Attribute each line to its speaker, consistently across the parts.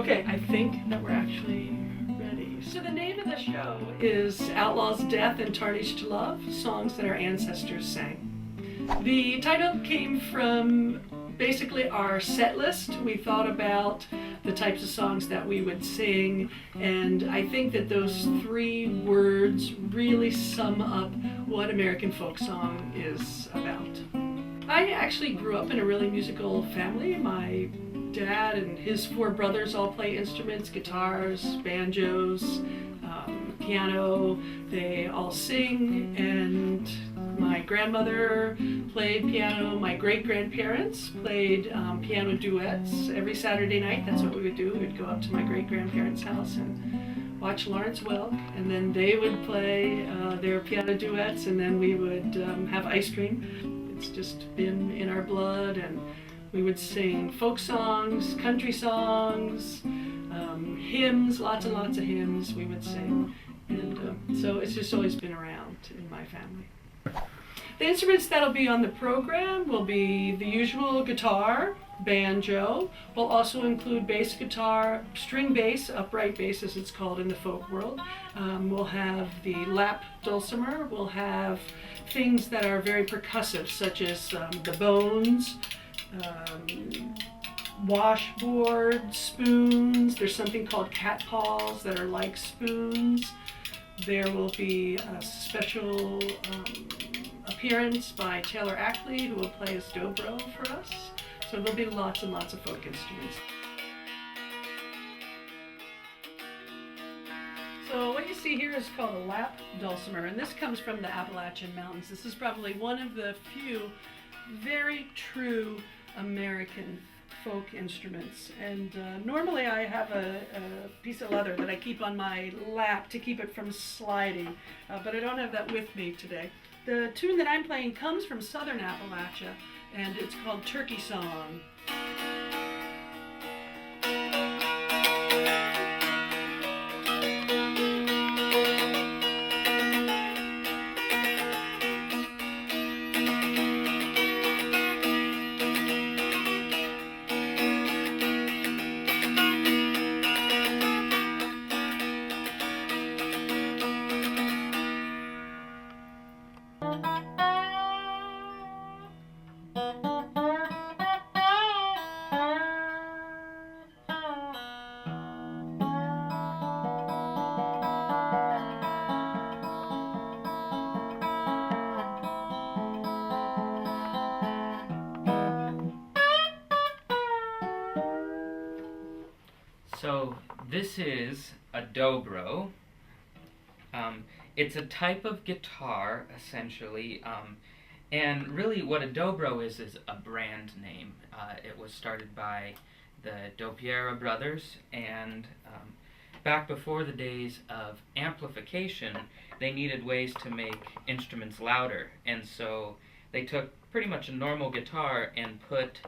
Speaker 1: Okay, I think that we're actually ready. So the name of the show is Outlaws, Death, and Tarnished Love, songs that our ancestors sang. The title came from basically our set list. We thought about the types of songs that we would sing, and I think that those three words really sum up what American folk song is about. I actually grew up in a really musical family. My dad and his four brothers all play instruments, guitars, banjos, piano. They all sing, and my grandmother played piano. My great-grandparents played piano duets every Saturday night. That's what we would do. We would go up to my great-grandparents' house and watch Lawrence Welk, and then they would play their piano duets, and then we would have ice cream. It's just been in our blood, and we would sing folk songs, country songs, hymns, lots and lots of hymns we would sing. And so it's just always been around in my family. The instruments that'll be on the program will be the usual guitar, banjo. We'll also include bass guitar, string bass, upright bass as it's called in the folk world. We'll have the lap dulcimer. We'll have things that are very percussive, such as the bones, washboard, spoons. There's something called catpaws that are like spoons. There will be a special appearance by Taylor Ackley, who will play his dobro for us. So there'll be lots and lots of folk instruments. So what you see here is called a lap dulcimer, and this comes from the Appalachian Mountains. This is probably one of the few very true American folk instruments. And normally I have a piece of leather that I keep on my lap to keep it from sliding, but I don't have that with me today. The tune that I'm playing comes from southern Appalachia, and it's called Turkey Song.
Speaker 2: So this is a dobro. It's a type of guitar, essentially, and really what a dobro is a brand name. It was started by the Dopiera brothers, and back before the days of amplification, they needed ways to make instruments louder, and so they took pretty much a normal guitar and put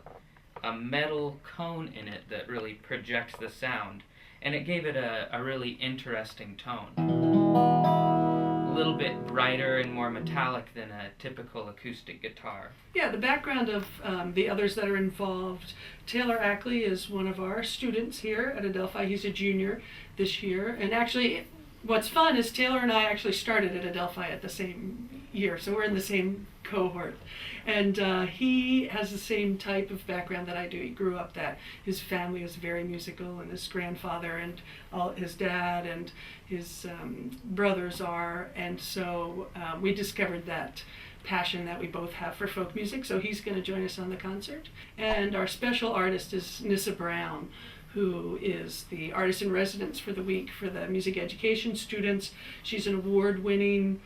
Speaker 2: a metal cone in it that really projects the sound, and it gave it a really interesting tone. A little bit brighter and more metallic than a typical acoustic guitar.
Speaker 1: Yeah, the background of the others that are involved. Taylor Ackley is one of our students here at Adelphi. He's a junior this year, and actually what's fun is Taylor and I actually started at Adelphi at the same year, so we're in the same cohort. And he has the same type of background that I do. He grew up that his family is very musical, and his grandfather and his dad and his brothers are, and so we discovered that passion that we both have for folk music, so he's going to join us on the concert. And our special artist is Nissa Brown, who is the artist in residence for the week for the music education students. She's an award-winning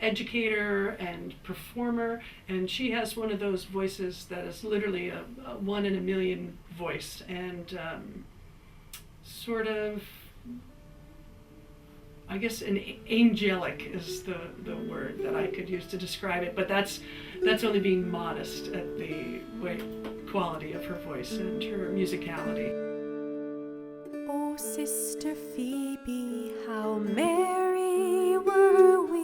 Speaker 1: educator and performer, and she has one of those voices that is literally a one in a million voice, and sort of, I guess, angelic is the word that I could use to describe it, but that's only being modest at the quality of her voice and her musicality.
Speaker 3: Oh, Sister Phoebe, how merry were we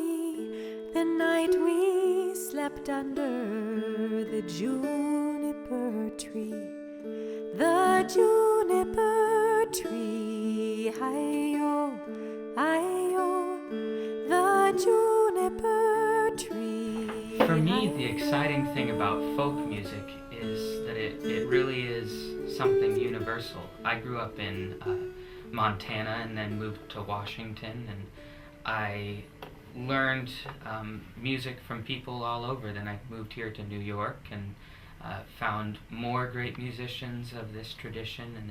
Speaker 3: the night we slept under the juniper tree. The juniper tree, hi-yo, hi-yo, the juniper tree.
Speaker 2: For me, the exciting thing about folk music is that it really is something universal. I grew up in Montana and then moved to Washington, and I learned music from people all over. Then I moved here to New York and found more great musicians of this tradition, and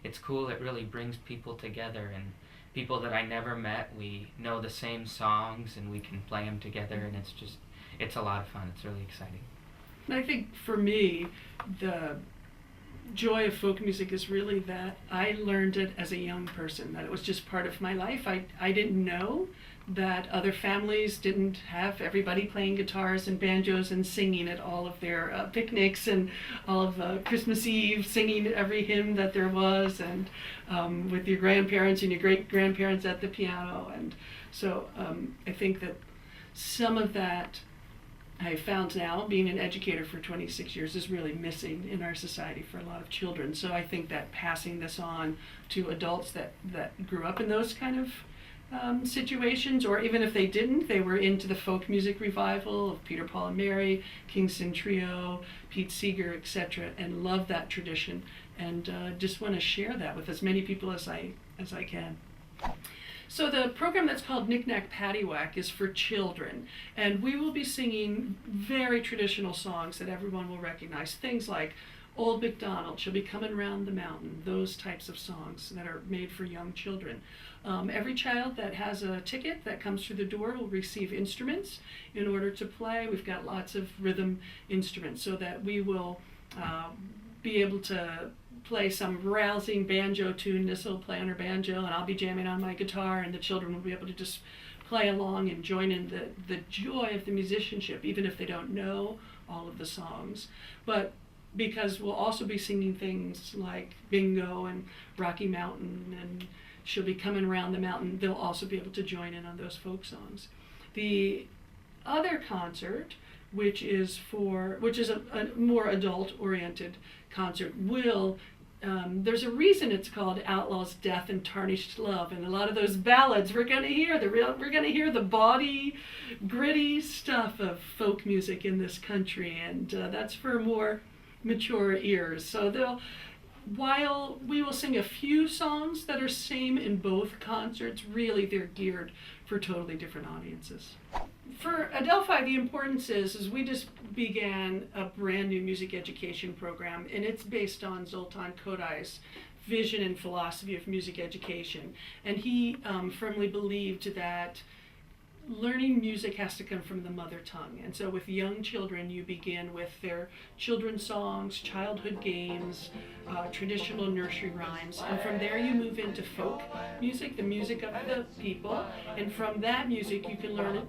Speaker 2: it's cool. It really brings people together, and people that I never met, we know the same songs and we can play them together, and it's a lot of fun. It's really exciting.
Speaker 1: And I think for me, the joy of folk music is really that I learned it as a young person, that it was just part of my life. I didn't know that other families didn't have everybody playing guitars and banjos and singing at all of their picnics and all of Christmas Eve, singing every hymn that there was, and with your grandparents and your great-grandparents at the piano. And so I think that some of that I found now, being an educator for 26 years, is really missing in our society for a lot of children. So I think that passing this on to adults that grew up in those kind of situations, or even if they didn't, they were into the folk music revival of Peter, Paul and Mary, Kingston Trio, Pete Seeger, etc., and love that tradition, and just want to share that with as many people as I can. So the program that's called Knick Knack Paddywhack is for children, and we will be singing very traditional songs that everyone will recognize. Things like Old MacDonald, She'll Be Coming Round the Mountain, those types of songs that are made for young children. Every child that has a ticket that comes through the door will receive instruments in order to play. We've got lots of rhythm instruments so that we will be able to play some rousing banjo tune. This will play on her banjo, and I'll be jamming on my guitar, and the children will be able to just play along and join in the joy of the musicianship, even if they don't know all of the songs. But because we'll also be singing things like Bingo and Rocky Mountain and She'll Be Coming Around the Mountain, they'll also be able to join in on those folk songs. The other concert, which is a more adult-oriented concert, there's a reason it's called Outlaws, Death, and Tarnished Love, and a lot of those ballads we're going to hear the bawdy, gritty stuff of folk music in this country, and that's for more mature ears. So while we will sing a few songs that are same in both concerts, really they're geared for totally different audiences. For Adelphi, the importance is we just began a brand new music education program, and it's based on Zoltan Kodai's vision and philosophy of music education. And he firmly believed that learning music has to come from the mother tongue. And so with young children, you begin with their children's songs, childhood games, traditional nursery rhymes. And from there you move into folk music, the music of the people. And from that music you can learn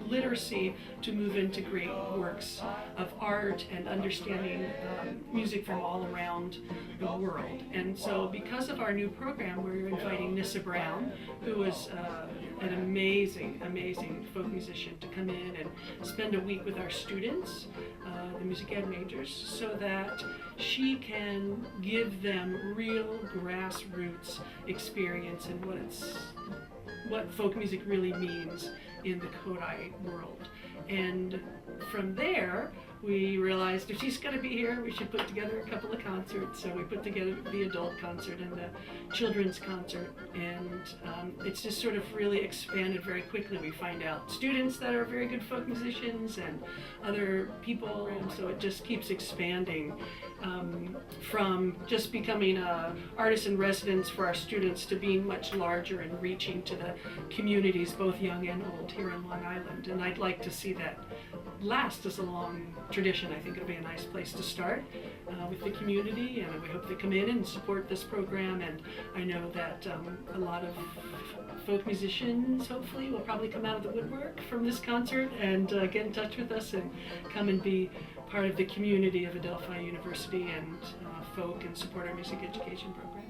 Speaker 1: literacy to move into great works of art and understanding music from all around the world. And so because of our new program, we're inviting Nissa Brown, who is an amazing folk musician, to come in and spend a week with our students, the music ed majors, so that she can give them real grassroots experience in what folk music really means in the Kodai world. And from there, we realized if she's going to be here, we should put together a couple of concerts. So we put together the adult concert and the children's concert, and it's just sort of really expanded very quickly. We find out students that are very good folk musicians and other people, and so it just keeps expanding from just becoming artists in residence for our students to being much larger and reaching to the communities, both young and old, here on Long Island. And I'd like to see that last as a long tradition. I think it'll be a nice place to start with the community, and we hope they come in and support this program. And I know that a lot of folk musicians hopefully will probably come out of the woodwork from this concert and get in touch with us and come and be part of the community of Adelphi University and folk and support our music education program.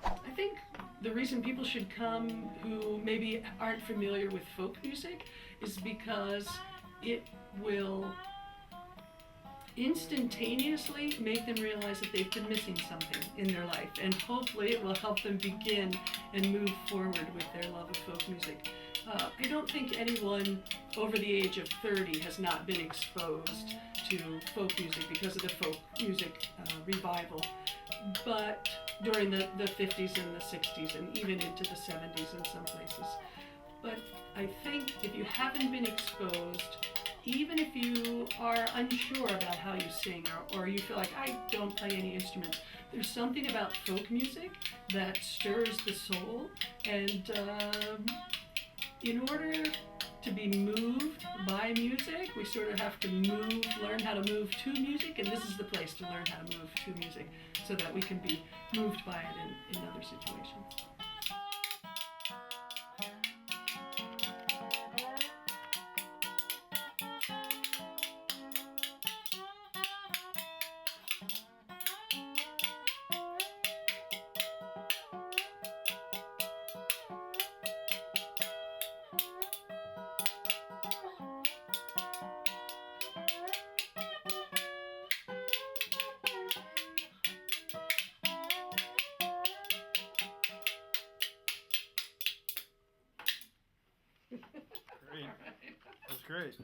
Speaker 1: I think the reason people should come who maybe aren't familiar with folk music is because it instantaneously make them realize that they've been missing something in their life, and hopefully it will help them begin and move forward with their love of folk music. I don't think anyone over the age of 30 has not been exposed to folk music because of the folk music revival, but during the 50s and the 60s and even into the 70s in some places. But I think if you haven't been exposed, even if you are unsure about how you sing, or you feel like, I don't play any instruments, there's something about folk music that stirs the soul, and in order to be moved by music, we sort of have to learn how to move to music, and this is the place to learn how to move to music so that we can be moved by it in other situations.
Speaker 4: Great. That was great.